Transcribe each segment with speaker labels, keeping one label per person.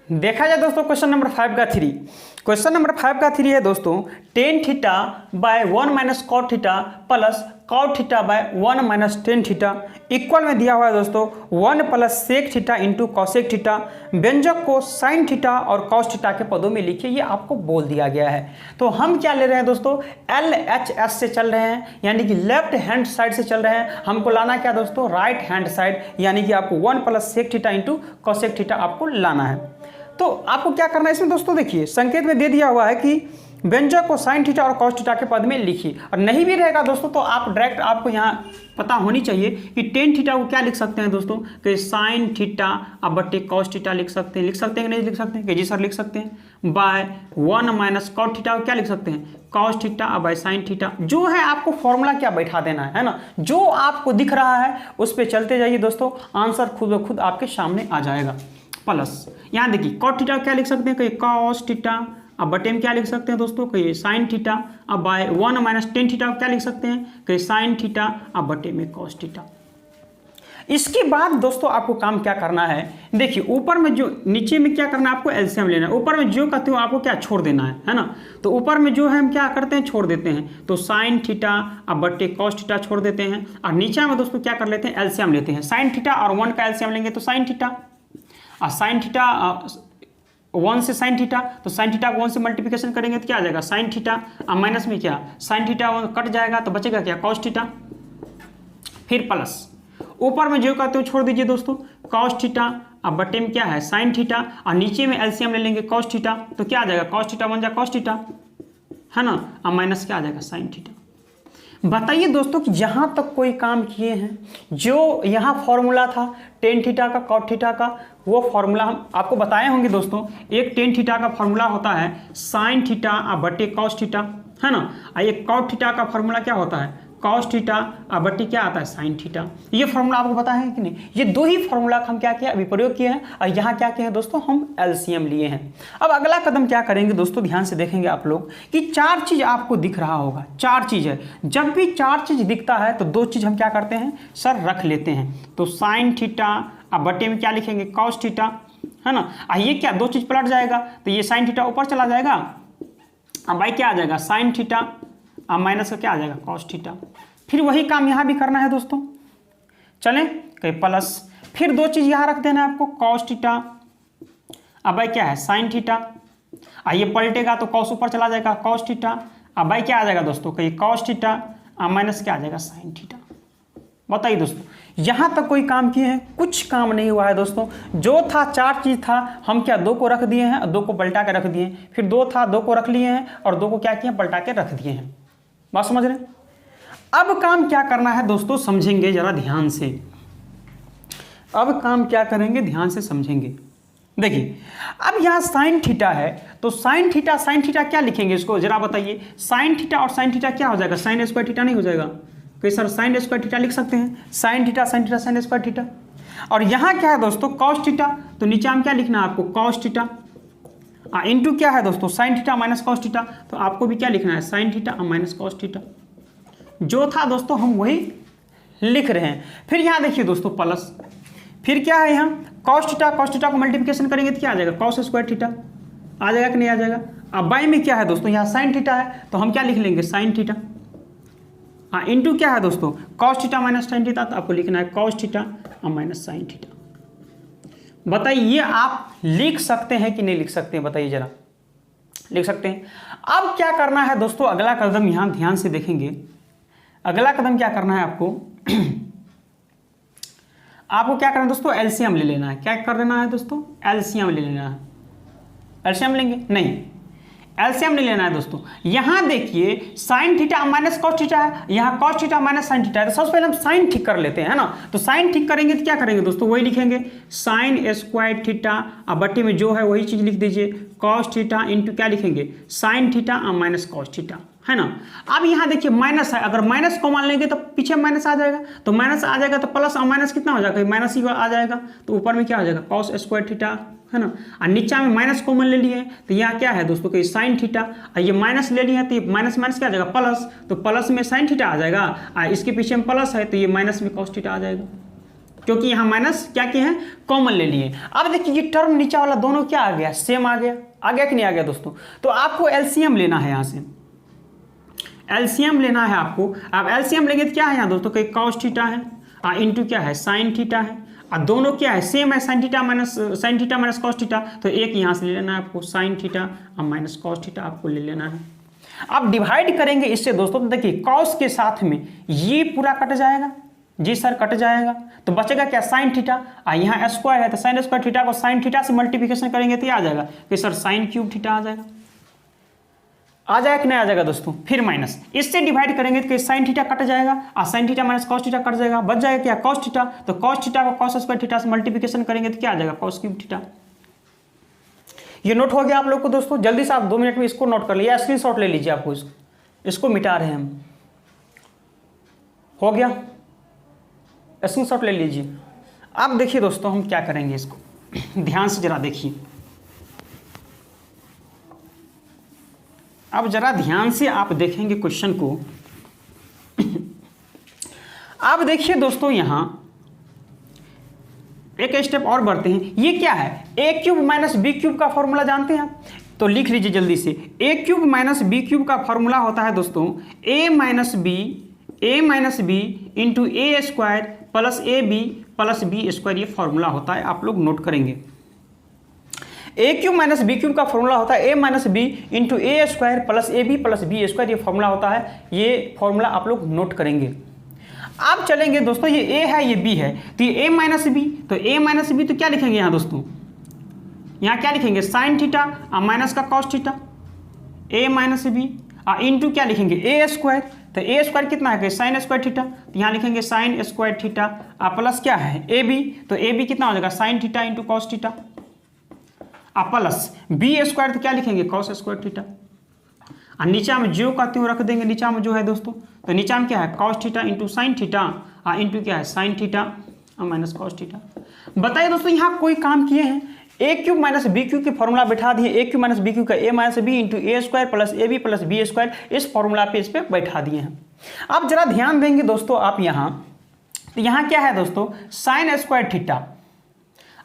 Speaker 1: देखा जाए दोस्तों क्वेश्चन नंबर 5 का 3। क्वेश्चन नंबर 5 का 3 है दोस्तों tan theta by 1 minus cot theta plus cot theta by 1 minus tan theta equal में दिया हुआ है दोस्तों 1 plus sec theta into cosec theta. व्यंजक को साइन थीटा और कॉस थीटा के पदों में लिखिए, ये आपको बोल दिया गया है। तो हम क्या ले रहे हैं दोस्तों, LHS से चल रहे हैं, यानी कि लेफ्ट हैंड साइड से चल रहे हैं। हमको लाना क्या दोस्तों, राइट हैंड साइड, यानी कि आपको 1 plus sec theta into cosec theta आपको लाना है। तो आपको क्या करना है इसमें दोस्तों, देखिए संकेत में दे दिया हुआ है कि व्यंजक को साइन थीटा और कॉस थीटा के पद में लिखिए। और नहीं भी रहेगा दोस्तों तो आप डायरेक्ट, आपको यहाँ पता होनी चाहिए कि टेन थीटा को क्या लिख सकते हैं दोस्तों, कि साइन थीटा अब बटे कॉस थीटा लिख सकते हैं। लिख सकते हैं कि नहीं लिख सकते हैं, कि जी सर लिख सकते हैं। बाय 1 माइनस कॉट थीटा को क्या लिख सकते हैं, कॉस थीटा अब बाय साइन थीटा। जो है आपको फॉर्मूला क्या बैठा देना है ना, जो आपको दिख रहा है उस पर चलते जाइए दोस्तों, आंसर खुद ब खुद आपके सामने आ जाएगा। प्लस यहाँ देखिए कॉट थीटा क्या लिख सकते हैं, कहीं कॉस थीटा अब बटे में क्या लिख सकते हैं दोस्तों, कहीं साइन थीटा अब बाय 1 माइनस टेन थीटा क्या लिख सकते हैं, कहीं साइन थीटा अब बटे में कॉस थीटा। इसके बाद दोस्तों आपको काम क्या करना है, देखिए ऊपर में जो नीचे में क्या करना है, आपको एलसीएम लेना है। ऊपर में जो कहते हो आपको क्या छोड़ देना है ना। तो ऊपर में जो है हम क्या करते हैं, छोड़ देते हैं। तो साइन थीटा अब बटे कॉस थीटा छोड़ देते हैं, और नीचे में दोस्तों क्या कर लेते हैं, एलसीएम लेते हैं। साइन थीटा और 1 का एलसीएम लेंगे तो साइन थीटा, और साइन थीटा 1 से साइन थीटा, तो साइन थीटा को 1 से मल्टीप्लिकेशन करेंगे तो क्या आ जाएगा, साइन थीटा, और माइनस में क्या साइन थीटा कट जाएगा तो बचेगा क्या, कॉस थीटा। फिर प्लस ऊपर में जो कहते हो छोड़ दीजिए दोस्तों, कॉस थीटा अब बटे में क्या है, साइन थीटा, और नीचे में एलसीएम ले लेंगे कॉस थीटा, तो क्या आ जाएगा, कॉस थीटा बन जाएगा कॉस थीटा, है ना, और माइनस क्या आ जाएगा, साइन थीटा। बताइए दोस्तों कि जहां तक कोई काम किए हैं, जो यहाँ फॉर्मूला था टेन थीटा का कॉट थीटा का, वो फॉर्मूला हम आपको बताए होंगे दोस्तों। एक टेन थीटा का फॉर्मूला होता है साइन थीटा बटे कॉस थीटा, है ना, और एक कॉट थीटा का फॉर्मूला क्या होता है, कॉस थीटा बटे क्या आता है, साइन थीटा। ये फॉर्मूला आपको पता है कि नहीं, ये दो ही फॉर्मूला हम क्या किया अभी प्रयोग किए हैं, और यहाँ क्या किए हैं दोस्तों, हम एलसीएम लिए हैं। अब अगला कदम क्या करेंगे दोस्तों, ध्यान से देखेंगे आप लोग कि 4 चीज आपको दिख रहा होगा, 4 चीज है। जब भी 4 चीज दिखता है तो 2 चीज हम क्या करते हैं सर, रख लेते हैं। तो साइन थीटा अब बटे में क्या लिखेंगे, कॉस थीटा, है ना, ये क्या 2 चीज पलट जाएगा, तो ये साइन थीटा ऊपर चला जाएगा, अब भाई क्या आ जाएगा, साइन थीटा माइनस का क्या आ जाएगा, कॉस थीटा। फिर वही काम यहाँ भी करना है दोस्तों, चलें कहीं प्लस, फिर 2 चीज यहाँ रख देना है आपको, कॉस थीटा अब भाई क्या है, साइन थीटा, ये पलटेगा तो कॉस ऊपर चला जाएगा, कॉस थीटा, अब भाई क्या आ जाएगा दोस्तों, कहीं कॉस थीटा माइनस क्या आ जाएगा, साइन थीटा। बताइए दोस्तों यहां तक कोई काम किए हैं, कुछ काम नहीं हुआ है दोस्तों। जो था 4 चीज था, हम क्या 2 को रख दिए हैं और 2 को पलटा के रख दिए हैं, फिर 2 था 2 को रख लिए हैं और 2 को क्या किए पलटा के रख दिए हैं। बात समझ रहे हैं। अब काम क्या करना है दोस्तों, समझेंगे जरा ध्यान से। अब काम क्या करेंगे, ध्यान से समझेंगे। देखिए अब यहाँ साइन थीटा है, तो साइन थीटा क्या लिखेंगे इसको जरा बताइए। साइन थीटा और साइन थीटा क्या हो जाएगा, साइन स्क्वायर थीटा नहीं हो जाएगा, तो सर साइन स्क्वायर थीटा लिख सकते हैं, sine theta sine square theta. और यहाँ क्या है दोस्तों, कॉस थीटा, तो नीचे हम क्या लिखना है आपको, कॉस थीटा, इंटू क्या है दोस्तों, sine theta minus cos theta, तो आपको भी क्या लिखना है, sine theta minus cos theta. जो था दोस्तों हम वही लिख रहे हैं। फिर यहाँ देखिए दोस्तों प्लस, फिर क्या है यहाँ कॉस थीटा को मल्टीप्लिकेशन करेंगे तो क्या आ जाएगा, कॉस स्क्वायर थीटा आ जाएगा कि नहीं आ जाएगा। अब बाई में क्या है दोस्तों, यहाँ साइन थीटा है, तो हम क्या लिख लेंगे, साइन थीटा, इंटू क्या है दोस्तों, cos theta minus sine theta, तो आपको लिखना है cos theta minus sine theta. बताइए ये आप लिख सकते हैं कि नहीं लिख सकते हैं, बताइए जरा, लिख सकते हैं। अब क्या करना है दोस्तों, अगला कदम यहां ध्यान से देखेंगे। अगला कदम क्या करना है आपको आपको क्या करना है दोस्तों, एलसीएम ले लेना है। क्या कर लेना है दोस्तों, एलसीएम ले लेना है। एलसीएम लेंगे नहीं, एलसीएम नहीं लेना है दोस्तों। यहां देखिए sine theta minus cos theta है, यहां cos theta minus sine theta है, तो सबसे पहले हम साइन ठीक कर लेते हैं, है ना। तो साइन ठीक करेंगे तो क्या करेंगे दोस्तों, वही लिखेंगे, साइन स्क्वायर थीटा अब बटे में जो है वही चीज लिख दीजिए, कॉस थीटा इंटू क्या लिखेंगे, sine theta minus cos theta, है ना। अब यहाँ देखिए माइनस है, अगर माइनस को मान लेंगे तो पीछे माइनस आ जाएगा, तो माइनस आ जाएगा तो प्लस और माइनस कितना हो जाएगा, माइनस ही आ जाएगा, तो ऊपर में क्या आ जाएगा, कॉस स्क्वायर थीटा, है ना। और नीचे में माइनस कॉमन ले लिए, तो यहाँ क्या है दोस्तों कि साइन थीटा, और ये माइनस ले लिए तो ये माइनस माइनस क्या आ जाएगा, प्लस, तो प्लस में साइन थीटा आ जाएगा, और इसके पीछे में प्लस है तो ये माइनस में कॉस थीटा आ जाएगा। क्योंकि यहाँ माइनस क्या किए हैं, कॉमन ले लिए। अब देखिए ये टर्म नीचे वाला दोनों क्या आ गया, सेम आ गया कि नहीं आ गया दोस्तों। तो आपको एलसीएम लेना है, यहाँ से एलसीएम लेना है आपको। अब एलसीएम लेंगे तो क्या है यहाँ दोस्तों, कहीं कॉस थीटा है इंटू क्या है, साइन थीटा है, और दोनों क्या है, सेम है, sine theta minus cos theta. तो एक यहाँ से ले लेना है आपको साइन थीटा और माइनस कॉस थीटा आपको ले लेना है। अब डिवाइड करेंगे इससे दोस्तों, तो देखिए कॉस के साथ में ये पूरा कट जाएगा, जी सर कट जाएगा, तो बचेगा क्या, साइन थीटा, और यहाँ स्क्वायर है तो साइन स्क्वायर थीटा को साइन थीटा से मल्टीप्लिकेशन करेंगे तो ये आ जाएगा कि सर साइन क्यूब थीटा आ जाएगा कि नहीं आ जाएगा दोस्तों। फिर माइनस इससे डिवाइड करेंगे तो साइन थीटा कट जाएगा और sine theta minus cos theta cut जाएगा, बच जाएगा क्या, कॉस थीटा। तो कॉस थीटा को कॉस स्क्वायर थीटा से मल्टीप्लिकेशन करेंगे तो क्या आ जाएगा, कॉस क्यूब थीटा। ये नोट हो गया आप लोग को दोस्तों, जल्दी से आप 2 मिनट में इसको नोट कर लीजिए, स्क्रीनशॉट ले लीजिए, आपको इसको मिटा रहे हैं हम, हो गया, स्क्रीनशॉट ले लीजिए। अब देखिए दोस्तों हम क्या करेंगे, इसको ध्यान से जरा देखिए, अब जरा ध्यान से आप देखेंगे क्वेश्चन को। अब देखिए दोस्तों यहाँ एक स्टेप और बढ़ते हैं, ये क्या है, A cube minus B cube का फॉर्मूला जानते हैं, तो लिख लीजिए जल्दी से। A cube minus B cube का फॉर्मूला होता है दोस्तों A minus B into A square plus A B square, ये फॉर्मूला होता है, आप लोग नोट करेंगे। A cube minus B cube का फॉर्मूला होता है A minus B into A square plus B square, ये फॉर्मूला होता है, ये फॉर्मूला आप लोग नोट करेंगे। अब चलेंगे दोस्तों, ये ए है ये बी है, तो ये ए माइनस बी, तो ए माइनस बी तो क्या लिखेंगे यहाँ दोस्तों, यहाँ क्या लिखेंगे, साइन थीटा और माइनस का कॉस थीटा, ए माइनस बी इंटू क्या लिखेंगे, ए स्क्वायर, तो ए स्क्वायर कितना है, साइन स्क्वायर थीटा, तो यहाँ लिखेंगे साइन स्क्वायर थीटा प्लस क्या है, ए बी, तो ए बी कितना हो जाएगा, sine theta into cos theta, plus B square, तो क्या लिखेंगे, कॉस स्क्वायर थीटा, और नीचा में जो कहते हो रख देंगे, नीचा में जो है दोस्तों, तो नीचा में क्या है, cos theta into sine theta into क्या है, साइन थीटा और माइनस कॉस थीटा। बताइए दोस्तों यहाँ कोई काम किए हैं, ए क्यूब माइनस बी क्यूब के फॉर्मूला बैठा दिए, ए क्यूब माइनस बी क्यूब का ए minus B into A square plus B square, इस फॉर्मूला पे इस पे बैठा दिए हैं। अब जरा ध्यान देंगे दोस्तों आप यहाँ, तो यहाँ क्या है दोस्तों, sine square theta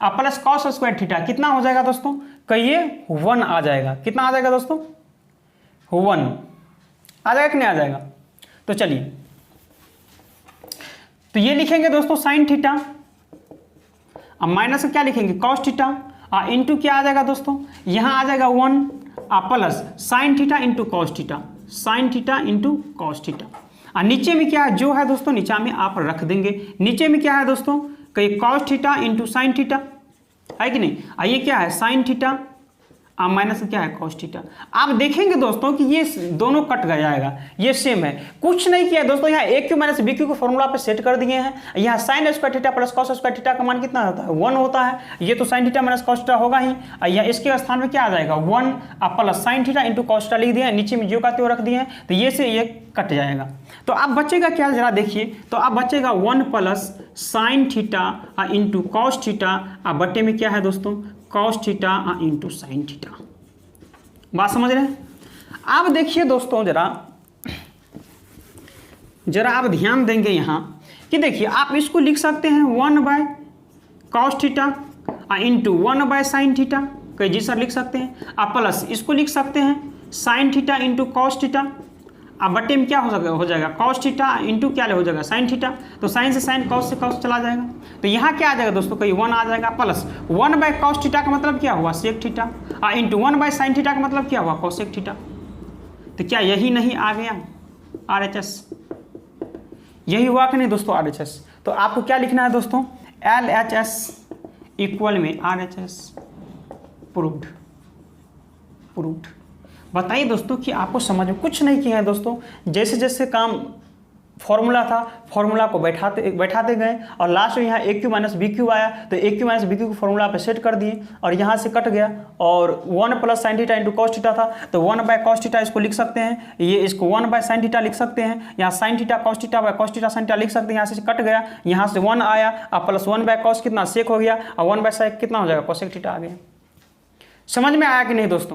Speaker 1: plus cos square theta कितना हो जाएगा दोस्तों, कहिए 1 आ जाएगा, कितना आ जाएगा दोस्तों, 1 आ जाएगा कि नहीं आ जाएगा। तो चलिए, तो ये लिखेंगे दोस्तों साइन थीटा, अब माइनस क्या लिखेंगे, कॉस थीटा इंटू क्या आ जाएगा दोस्तों, यहां आ जाएगा 1 plus sign theta into cos theta, sign theta into cos theta, और नीचे में क्या है, जो है दोस्तों नीचे में आप रख देंगे, नीचे में क्या है दोस्तों, कहीं cos theta into sine theta है कि नहीं, ये क्या है, साइन थीटा माइनस क्या है, कॉस थीटा। आप देखेंगे दोस्तों कि ये दोनों कट जाएगा, ये सेम है, कुछ नहीं किया दोस्तों, यहाँ ए क्यू माइनस बी क्यू को फॉर्मूला पे सेट कर दिए हैं। यहाँ sine square theta plus cos square theta का मान कितना होता है, 1 होता है, ये तो sine theta minus cos theta होगा ही, या इसके स्थान में क्या आ जाएगा 1 plus sign theta into cos theta लिख दिया, नीचे में जो का त्यो रख दिए हैं, तो ये से ये कट जाएगा। तो अब बचेगा क्या, जरा देखिए, तो अब बचेगा 1 plus sign theta into cos theta, बटे में क्या है दोस्तों, cos theta into sine theta. बात समझ रहे हैं। अब देखिए दोस्तों जरा आप ध्यान देंगे यहाँ कि देखिए आप इसको लिख सकते हैं 1 by cos theta into 1 by sine theta, कहीं जी सर लिख सकते हैं, आप प्लस इसको लिख सकते हैं sign theta into cos theta, अब बटे में क्या हो जाएगा कॉस थीटा इंटू क्या हो जाएगा साइन थीटा, तो साइन से साइन कॉस से कॉस चला जाएगा, तो यहाँ क्या आ जाएगा दोस्तों, कहीं 1 आ जाएगा, प्लस 1 बाय कॉस थीटा का मतलब क्या हुआ, sec theta into 1 by sine theta का मतलब क्या हुआ, कोसेक थीटा। तो क्या यही नहीं आ गया RHS, यही हुआ कि नहीं दोस्तों RHS। तो आपको क्या लिखना है दोस्तों, LHS इक्वल में RHS, प्रूव्ड। बताइए दोस्तों कि आपको समझ में कुछ नहीं किया है दोस्तों, जैसे जैसे काम फॉर्मूला था, फॉर्मूला को बैठाते गए और लास्ट में यहाँ ए क्यू माइनस बी क्यू आया, तो ए क्यू माइनस बी क्यू को फॉर्मूला पे सेट कर दिए और यहाँ से कट गया, और 1 plus sign theta into cos theta था, तो 1 बाय कॉस थीटा इसको लिख सकते हैं, ये इसको 1 बाय साइन थीटा लिख सकते हैं, यहाँ sine theta cos theta by cos theta sine theta लिख सकते हैं, यहाँ से कट गया, यहाँ से 1 आया, अब प्लस 1 बाय कॉस कितना सेक हो गया, और 1 बाय साइन कितना हो जाएगा, कोसेक थीटा आ गया। समझ में आया कि नहीं दोस्तों।